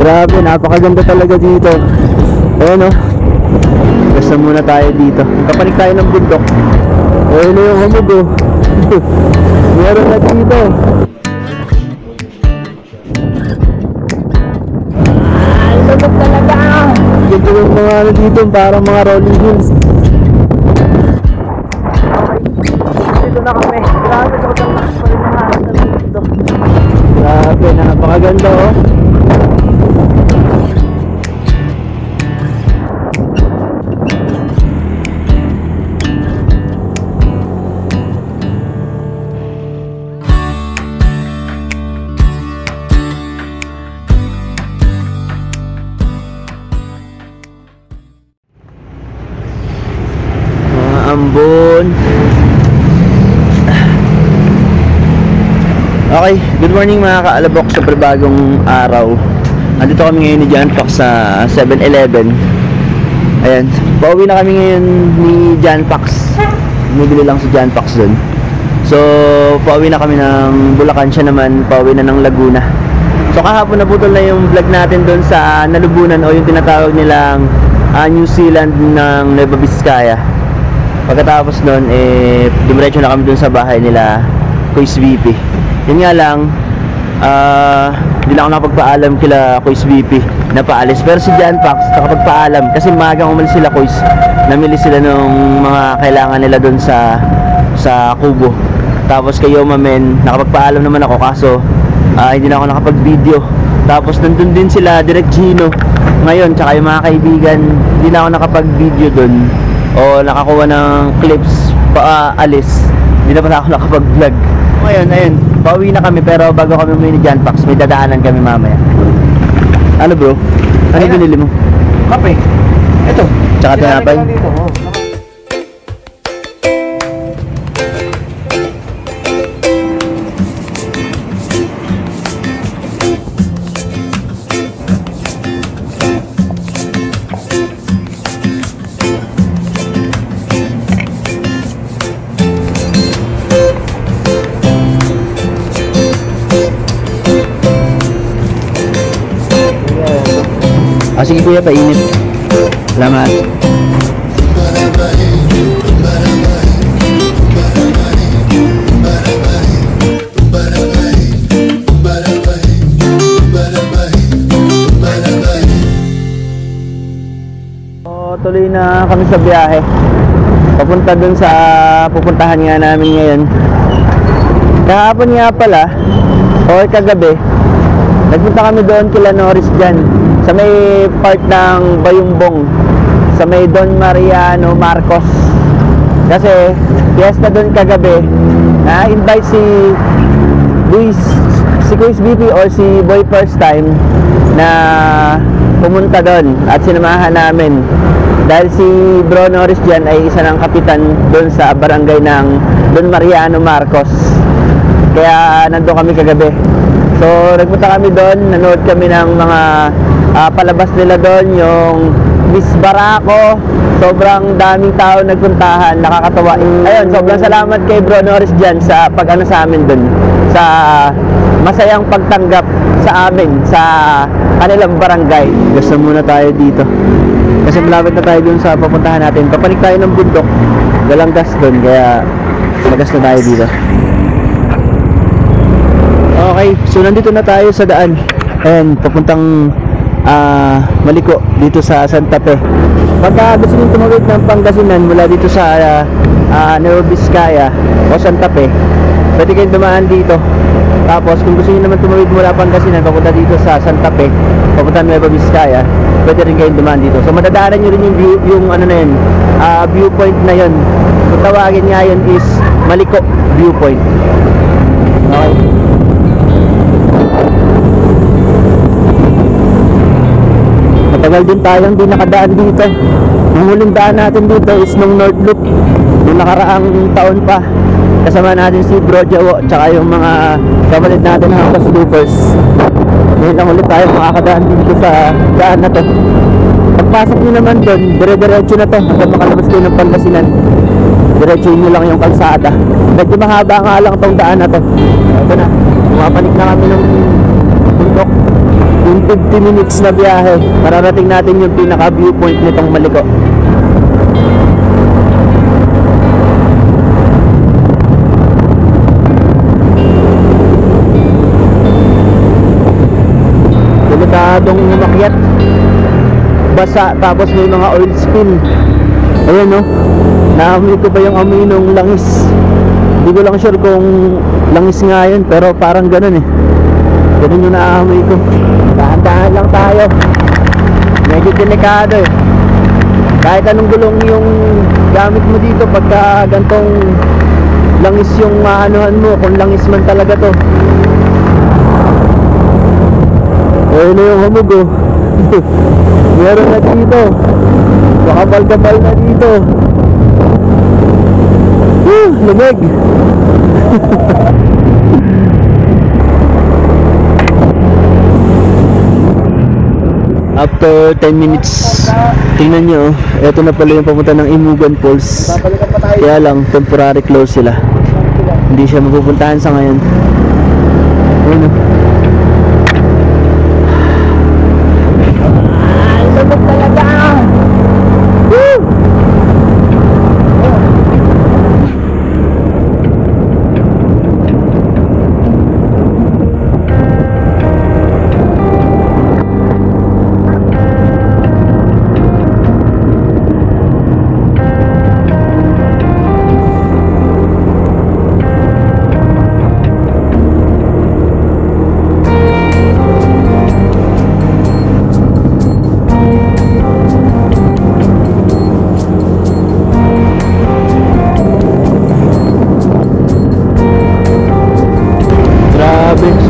Grabe, napakaganda talaga dito. Ayan o. Basta muna tayo dito. Kapanik tayo ng bundok. Ayan na yung hamog o. Meron na dito. Lamog talaga. Ganda yung mga ano dito, parang mga rolling hills. Dito na kami. Grabe, sobrang lakas pa rin mga asal dito. Grabe, napakaganda oh. Ambon. Okay, good morning mga kaalabok sa bagong araw. Nandito kami ngayon ni John Fox sa 7-Eleven. Ayan, pauwi na kami ngayon ni John Fox. Bumibili lang si John Fox dun. So, pauwi na kami ng Bulacan, siya naman pauwi na ng Laguna. So, kahapon naputol na yung vlog natin dun sa Nalubunan o yung tinatawag nilang New Zealand ng Nueva Vizcaya. Pagkatapos nun, dumiretso na kami dun sa bahay nila Kuis VP. Yun nga lang, hindi na ako nakapagpaalam kila Kuis VP na paalis. Pero si John Fox nakapagpaalam kasi magang umalis sila Kuis. Namili sila nung mga kailangan nila dun sa Kubo. Tapos kay Yoma Men, nakapagpaalam naman ako kaso hindi na ako nakapag-video. Tapos nandun din sila Direct Gino ngayon, tsaka yung mga kaibigan, hindi na ako nakapag-video dun o nakakuha ng clips paalis. Hindi na pala ako nakapag-vlog. Ngayon, ayun, pauwi na kami pero bago kami umuwi ni John Fox, may dadaanan kami mamaya. Ano bro? Ano binili mo? Kape. Ito. Tsaka tinapay? Sige kuya, painit. Salamat. Tuloy na kami sa biyahe. Papunta dun sa pupuntahan nga namin ngayon. Kahapon nga pala, o kagabi, nagpunta kami doon kila Norris dyan sa may part ng Bayumbong, sa may Don Mariano Marcos. Kasi fiesta doon kagabi, na-invite si Kuis BP or si Boy First Time na pumunta doon at sinamahan namin dahil si Bro Norris dyan ay isa ng kapitan doon sa barangay ng Don Mariano Marcos. Kaya nandun kami kagabi. So nagpunta kami doon, nanood kami ng mga palabas nila doon, yung Miss Barako. Sobrang daming tao nagpuntahan, nakakatawa. Ayun, sobrang salamat kay Bro Norris dyan sa pag-ano sa amin doon, sa masayang pagtanggap sa amin sa kanilang barangay. Gusto muna tayo dito kasi malapit na tayo dun sa papuntahan natin. Papanik tayo ng bundok, walang gas doon, kaya magas na tayo dito. Okay, so nandito na tayo sa daan and papuntang Maliko dito sa Santa Fe. Pagka gusto nyo tumawid ng Pangasinan mula dito sa Nueva Vizcaya o Santa Fe, pwede kayong dumaan dito. Tapos kung gusto nyo naman tumawid mula Pangasinan papunta dito sa Santa Fe, papunta Nueva Vizcaya, pwede rin kayong dumaan dito. So madadaanan nyo rin yung ano na yun, viewpoint na yun. Kung tawagin nga yun is Maliko Viewpoint. Okay. Matagal din tayong di nakadaan dito. Ang huling daan natin dito is nung North Loop, yung nakaraang taon pa. Kasama natin si Bro Jawo tsaka yung mga kapatid natin ng House Loopers. Ngayon lang ulit tayo makakadaan dito sa daan na to. Pagpasok nyo naman doon, dire-diretso na to hanggang makalabas kayo ng Pangasinan. Diretso nyo lang yung kalsada. Medyo mahaba nga lang tong daan na to. Ito na, pumapanik na kami ng bundok. Yung 50 minutes na biyahe, mararating natin yung pinaka viewpoint nitong Maliko. Delikadong umakyat, basa, tapos may mga oil spill. Ayan no, naamoy ko pa yung amoy nung langis. Hindi ko lang sure kung langis nga yun, pero parang ganun eh. Ganun yung naamoy ko. Dahan-dahan lang tayo, medyo delikado eh. Kahit anong gulong yung gamit mo dito, pagka gantong langis yung maanuhan mo, kung langis man talaga to. Ayun na yung hamog oh. Meron na dito, makapal-kapal na dito. Lumig. After 10 minutes, tingnan nyo, eto na pala yung papunta ng Imugan Falls. Kaya lang, temporary close sila. Hindi siya mapupuntahan sa ngayon. Ayun oh. Lumig talaga. Woo!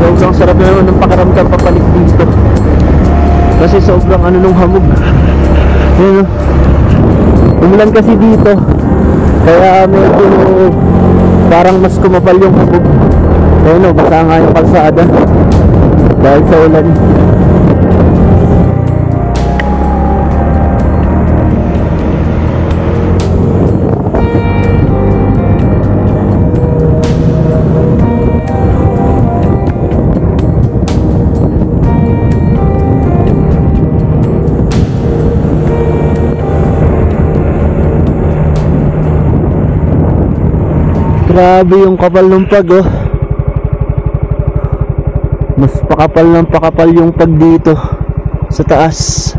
Sobrang sarap naman ng pakiramdam papalik dito. Kasi sobrang ano nung hamog. Ayun, umulan kasi dito, kaya medyo parang mas kumapal yung hamog. Ayun o, basa nga yung kalsada dahil sa ulan. Grabe yung kapal ng pag oh. Mas pakapal ng pakapal yung pag dito sa taas.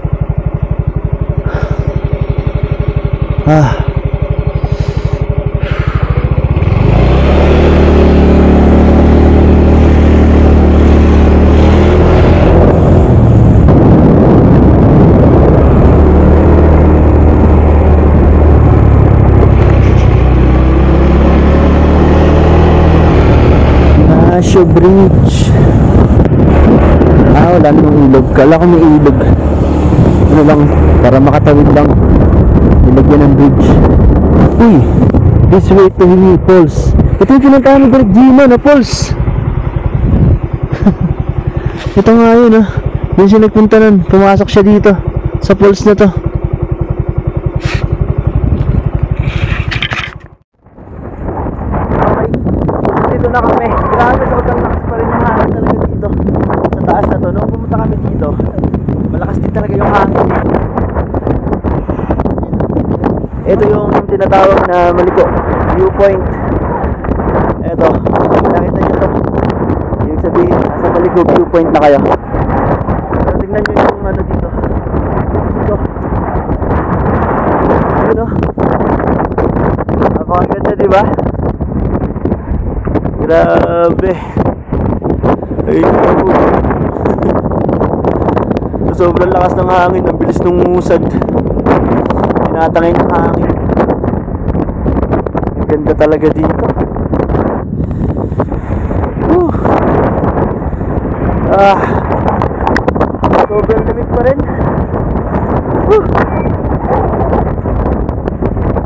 Show bridge. Wala nang ilog. Kala ko may ilog. Ano lang, para makatawid lang. Nilagyan ng bridge. Uy, this way to Hingi Falls. Ito yung pinuntahan ng Direk Gino na falls. Ito nga yun ah. Yung siya nagpunta nun, pumasok siya dito sa falls na to. Dito na kami. Grabe, sobrang lakas pa rin yung hangin talaga dito sa taas na to. Nung pumunta kami dito, malakas din talaga yung hangin. Ito yung tinatawag na Maliko viewpoint. Ito, nakita nyo to. Ibig sabihin, nasa Maliko viewpoint na kayo. Pero tingnan nyo yung ano dito. Ito. Ito. Napakaganda, diba? Grabe. Ayun. Sobrang lakas ng hangin, ang bilis ng musad. Tinatangay ng hangin. Ang ganda talaga dito. Sobrang lamig pa rin.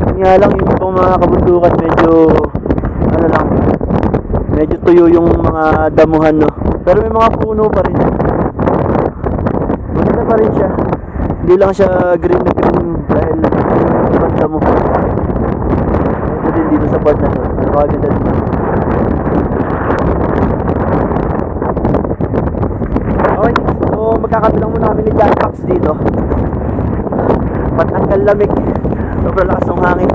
Kanya lang yung ibang mga kabundukan medyo ano lang, medyo tuyo yung mga damuhan, no? Pero may mga puno pa rin. Maganda pa rin siya. Hindi lang siya green na green dahil ibang damo. Ito din dito sa part na to. Napakaganda din. Okay, so magkakabilang muna kami ni John Pax dito. Patanggal lamig. Sobrang lakas ng hangin.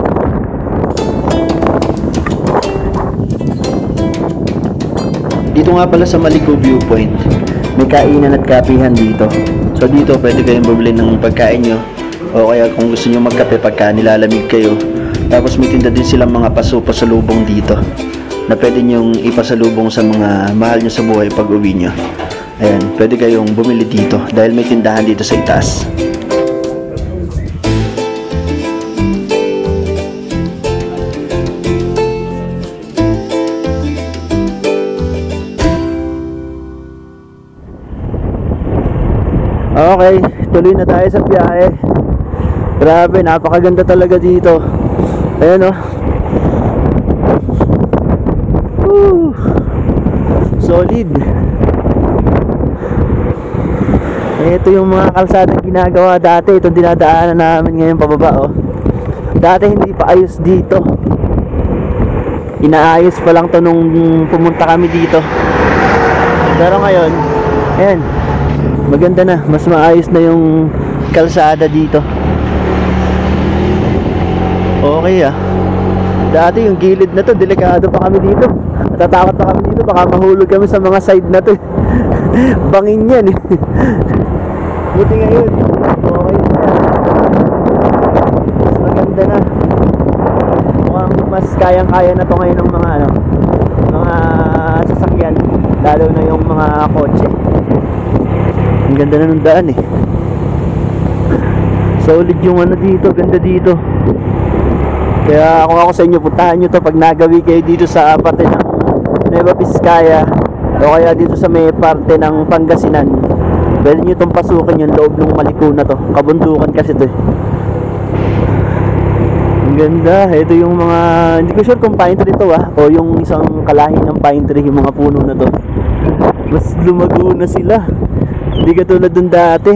Dito nga pala sa Maliko Viewpoint, may kainan at kapihan dito. So dito pwede kayong bumili ng pagkain nyo, o kaya kung gusto nyo magkape pagka nilalamig kayo. Tapos may tinda din silang mga pasalubong dito na pwede nyong ipasalubong sa mga mahal nyo sa buhay pag uwi nyo. Ayan, pwede kayong bumili dito dahil may tindahan dito sa itaas. Okay, tuloy na tayo sa biyahe. Grabe, napakaganda talaga dito. Ayan oh. Solid. Ito yung mga kalsadang ginagawa dati. Itong dinadaanan namin ngayon pababa oh. Dati hindi pa ayos dito. Inaayos pa lang to nung pumunta kami dito. Pero ngayon, ayan, maganda na. Mas maayos na yung kalsada dito. Okay ah. Dati yung gilid na to, delikado pa kami dito. Natatakot pa kami dito, baka mahulog kami sa mga side na to. Bangin yan eh. Buti ngayon, okay na. Mas maganda na. Mukhang mas kayang-kaya na to ngayon ng mga ano, mga sasakyan, lalo na yung mga kotse. Ang ganda na ng daan eh. Solid yung ano dito, ganda dito. Kaya kung ako sa inyo, puntahan nyo to pag nagawi kayo dito sa parte ng Nueva Vizcaya o kaya dito sa may parte ng Pangasinan. Pwede nyo itong pasukin yung loob ng Maliko na to. Kabundukan kasi to eh. Ang ganda. Ito yung mga, hindi ko sure kung pine tree to o yung isang kalahi ng pine tree, yung mga puno na to. Mas lumago na sila. Hindi katulad dun dati.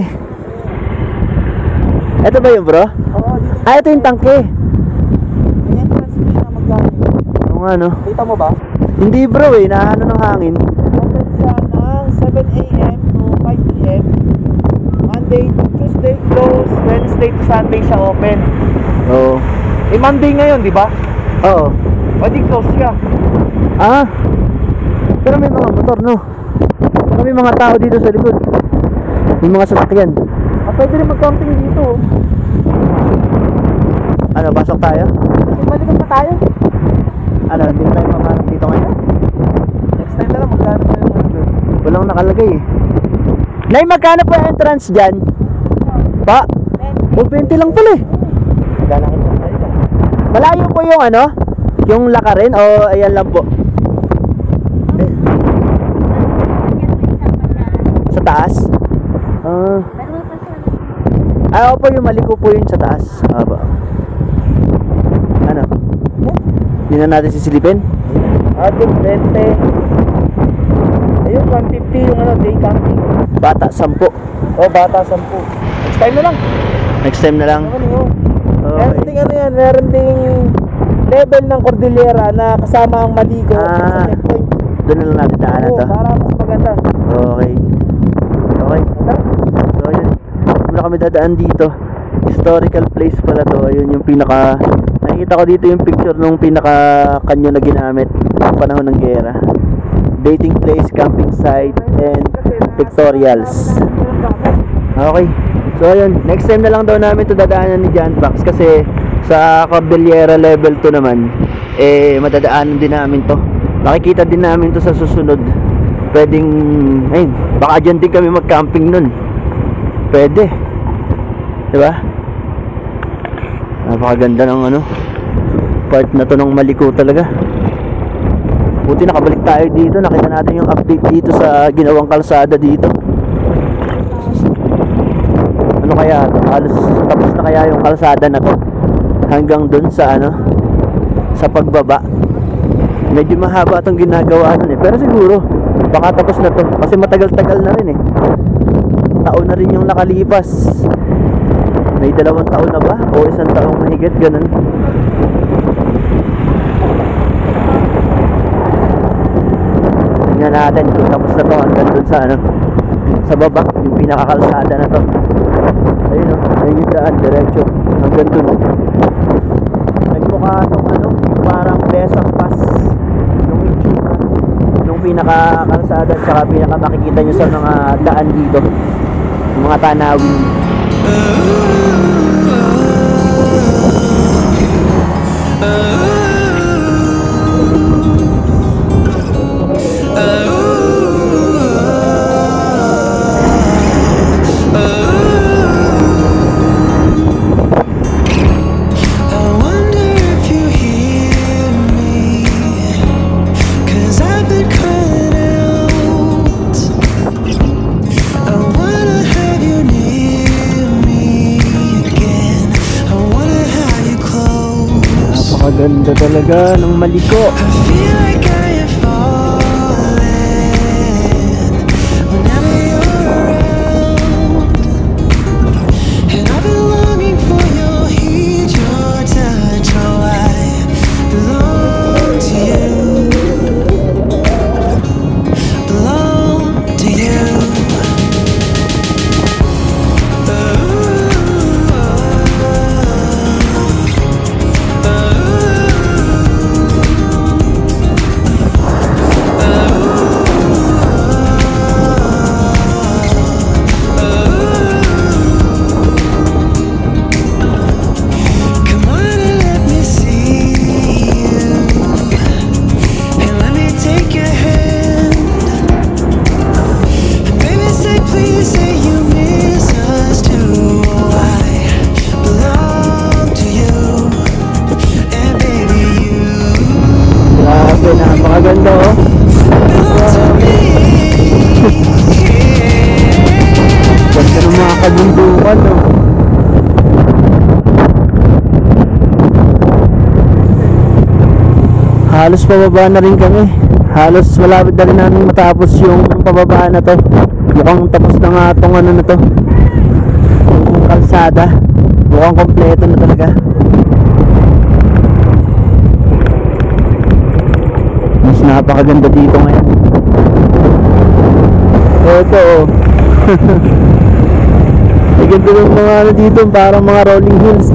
Ito ba yun bro? Ah, ito yung tangke. Oo nga no. Kita mo ba? Hindi bro eh, naano ng hangin. Open siya ng 7 a.m. to 5 p.m. Monday to Tuesday close, Wednesday to Sunday siya open. Oo. Eh Monday ngayon, di ba? Oo. O di close siya. Ah. Pero may mga motor no. Pero may mga tao dito sa likod. May mga sasakyan. Ah, pwede rin mag-camping dito. Ano, pasok tayo? Balikan pa tayo. Ano, hindi na tayo makahanap dito ngayon? Next time na lang magkano tayo ng Walang nakalagay eh. Nay, magkano po yung entrance dyan? Pa? O 20 lang pala eh. Lalakit na tayo. Malayo po yung ano? Yung lakarin o ayan lang po? Eh. Sa taas? Ah, opo, yung Maliko po yun sa taas. Ba? Ano? Hindi na natin sisilipin? Ating 20. Ayun, 150 yung ano, day camping. Bata 10. O, bata 10. Next time na lang. Next time na lang. Naman yun. Okay. Meron ding ano yan, meron ding level ng Cordillera na kasama ang Maliko Ah. sa checkpoint. Doon na lang natin daanan Oo, to. para mas maganda. Okay. Okay. So ayun, wala kami dadaan dito. Historical place pala to. Ayun yung pinaka, nakikita ko dito yung picture nung pinaka kanyo na ginamit noong panahon ng gera. Dating place, camping site, and pictorials. Okay. So ayun, next time na lang daw namin to dadaanan ni John Pax kasi sa Cordillera level 2 naman eh madadaanan din namin to. Makikita din namin to sa susunod. Pwedeng, ayun, baka dyan din kami mag-camping nun. Pwede. Diba? Napakaganda ng ano, part na to ng Maliko talaga. Buti nakabalik tayo dito. Nakita natin yung update dito sa ginawang kalsada dito. Ano kaya to? Halos tapos na kaya yung kalsada na to hanggang dun sa ano, sa pagbaba. Medyo mahaba itong ginagawa nun eh. Pero siguro baka tapos na to kasi matagal-tagal na rin eh. Taon na rin yung nakalipas. May 2 taon na ba? O 1 taong mahigit, ganun. Tingnan natin kung tapos na to hanggang dun sa ano, sa baba, yung pinakakalsada na to. Ayun o, ayun yung daan, diretso hanggang dun. Nagmukha itong ano, parang Besang Pass yung itsura, yung pinakakalsada at saka pinakamakikita nyo sa mga daan dito, yung mga tanawin. Ganda talaga ng Maliko. Napakaganda oh. Ganda ng mga kabundukan oh. Halos pababa na rin kami. Halos malapit na rin namin matapos yung pababa na to. Mukhang tapos na nga itong ano na to, yung kalsada. Mukhang kompleto na talaga. Mas napakaganda dito ngayon. Ito oh. Ay ganda ng mga ano dito, parang mga rolling hills.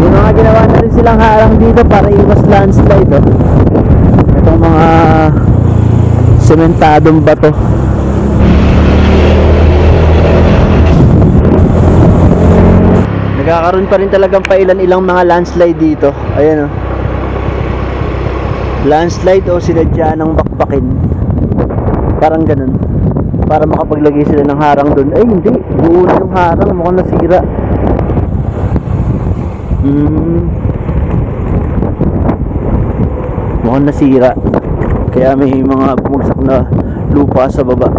Yung mga ginawa na rin silang harang dito para iwas landslide oh. Itong mga sementadong bato. Nagkakaroon pa rin talagang pailan-ilang mga landslide dito. Ayan o. Landslide o sinadya ng bakbakin. Parang ganun. Para makapaglagay sila ng harang dun. Ay hindi, buo na yung harang. Mukhang nasira. Mukhang nasira. Kaya may mga bumagsak na lupa sa baba.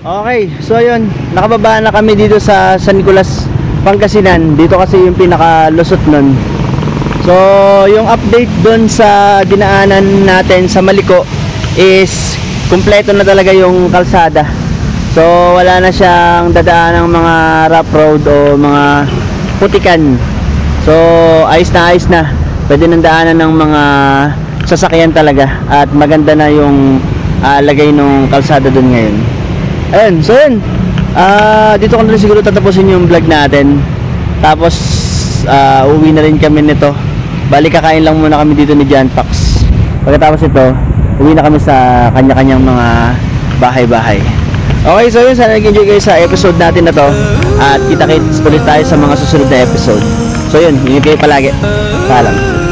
Okay, so ayun, nakababa na kami dito sa San Nicolas, Pangasinan. Dito kasi yung pinakalusot nun. So, yung update dun sa dinaanan natin sa Maliko is kumpleto na talaga yung kalsada. So, wala na siyang dadaan ng mga rough road o mga putikan. So, ayos na. Pwede nang daanan ng mga sasakyan talaga. At maganda na yung lagay ng kalsada dun ngayon. Ayun, so yun. Dito ko na rin siguro tatapusin yung vlog natin. Tapos uwi na rin kami nito. Bali kakain lang muna kami dito ni John Pax. Pagkatapos ito, uwi na kami sa kanya-kanyang mga bahay-bahay. Okay, so yun, sana nag-enjoy kayo sa episode natin na to. At kita-kits ulit tayo sa mga susunod na episode. So yun, ingat kayo palagi. Paalam.